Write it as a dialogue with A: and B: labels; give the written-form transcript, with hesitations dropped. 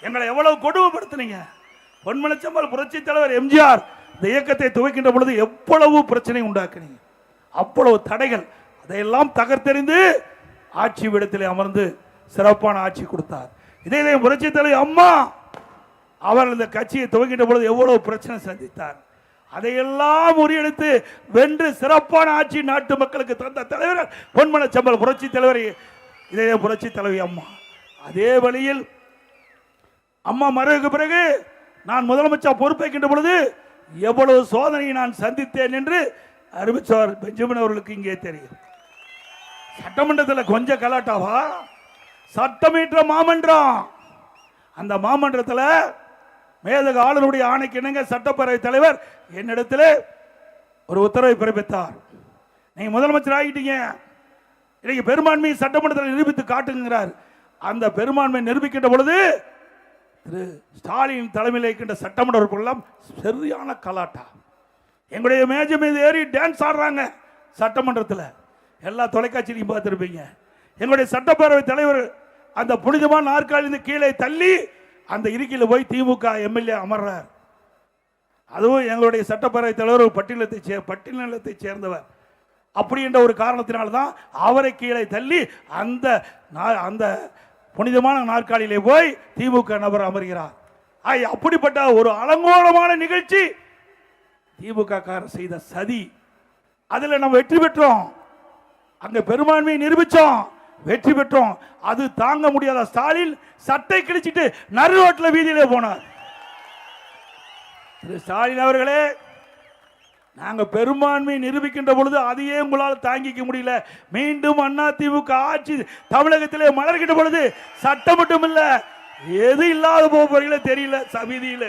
A: எங்களை எவ்வளவு கொடுமைப்படுத்தினீங்க. பொன்மனச்செம்மல் புரட்சி தலைவர் எம்ஜிஆர் இந்த இயக்கத்தை துவக்கின்ற பொழுது எவ்வளவு பிரச்சனை உண்டாக்குனீங்க, அவ்வளவு தடைகள், அதையெல்லாம் தகர்த்தெறிந்து ஆட்சி விடத்திலே அமர்ந்து சிறப்பான ஆட்சி கொடுத்தார். இதே புரட்சி தலைவர் அம்மா அவர் இந்த கட்சியை துவக்கின்ற பொழுது எவ்வளவு பிரச்சனை சந்தித்தார். அதையெல்லாம் முறியடித்து வென்று சிறப்பான ஆட்சி நாட்டு மக்களுக்கு தந்த தலைவர் பொன்மனச்செம்மல் புரட்சி தலைவர். இதே புரட்சி தலைவி அம்மா. அதே வழியில் அம்மா மறைவுக்கு பிறகு நான் முதலமைச்சர் பொறுப்பேற்கின்ற பொழுது எவ்வளவு சோதனையை நான் சந்தித்தேன் என்று அறிவிச்சவர் பெஞ்சமின் அவர்களுக்கு இங்கே தெரியும். சட்டமன்றத்தில் கொஞ்சம் கலாட்டாவா? சட்டமன்ற மாமன்றம், அந்த மாமன்றத்தில் மேதக ஆளுநருடைய ஆணைக்கு இணங்க சட்டப்பேரவை தலைவர் என்னிடத்தில் ஒரு உத்தரவை பிறப்பித்தார். நீங்க முதலமைச்சர் ஆகிட்டீங்க, இன்னைக்கு பெரும்பான்மையை சட்டமன்றத்தில் நிரூபித்து காட்டுங்கிறார். அந்த பெரும்பான்மை நிரூபிக்கின்ற பொழுது திரு ஸ்டாலின் தலைமையில் இருக்கின்ற சட்டமன்ற உறுப்பினர்கள் சரியான கலாட்டா, எங்களுடைய மேஜை மீது ஏறி டான்ஸ் ஆடுறாங்க. சட்டமன்றத்தில் எல்லா தொலைக்காட்சியிலையும் பார்த்துருப்பீங்க. எங்களுடைய சட்டப்பேரவை தலைவர் அந்த புனிதமான நாற்காலிருந்து கீழே தள்ளி அந்த இருக்கையில் போய் திமுக எம்எல்ஏ அமர்றார். அதுவும் எங்களுடைய சட்டப்பேரவை தலைவர் பட்டியலத்தை சேர்ந்தவர். அப்படி என்ற ஒரு காரணத்தினால்தான் அவரை கீழே தள்ளி அந்த புனிதமான நாற்காலியிலே போய் திமுக நபர் அமர்கிறார். அப்படிப்பட்ட ஒரு அலங்கோலமான நிகழ்ச்சி திமுக செய்த சதி. அதில் நம்ம வெற்றி பெற்றோம், அங்க பெரும்பான்மையை நிரூபிச்சோம், வெற்றி பெற்றோம். அது தாங்க முடியாத ஸ்டாலின் சட்டை கிழிச்சிட்டு நடு ரோட்டில் வீதியிலே போனார். திரு ஸ்டாலின் அவர்களே, நாங்க பெரும்பான்மை நிரூபிக்கின்ற பொழுது அதையே உங்களால் தாங்கிக்க முடியல. மீண்டும் அதிமுக ஆட்சி தமிழகத்திலே மலர்கின்ற பொழுது சட்டம் மட்டும் இல்ல, எது இல்லாத போகிறீங்களே தெரியல சபீதியில.